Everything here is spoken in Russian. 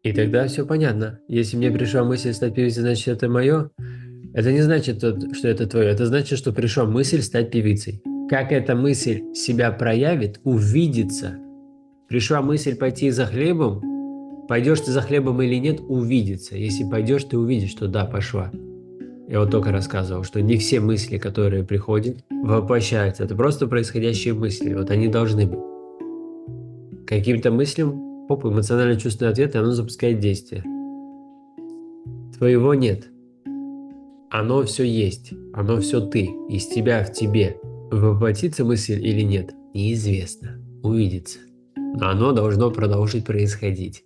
И тогда все понятно. Если мне пришла мысль стать певицей, значит это мое. Это не значит, что это твое. Это значит, что пришла мысль стать певицей. Как эта мысль себя проявит, увидится. Пришла мысль пойти за хлебом. Пойдешь ты за хлебом или нет, увидится. Если пойдешь, ты увидишь, что да, пошла. Я вот только рассказывал, что не все мысли, которые приходят, воплощаются. Это просто происходящие мысли. Вот они должны быть. Каким-то мыслям, хоп, эмоционально-чувственный ответ, и оно запускает действие. Твоего нет. Оно все есть. Оно все ты. Из тебя в тебе. Воплотится мысль или нет, неизвестно. Увидится. Но оно должно продолжить происходить.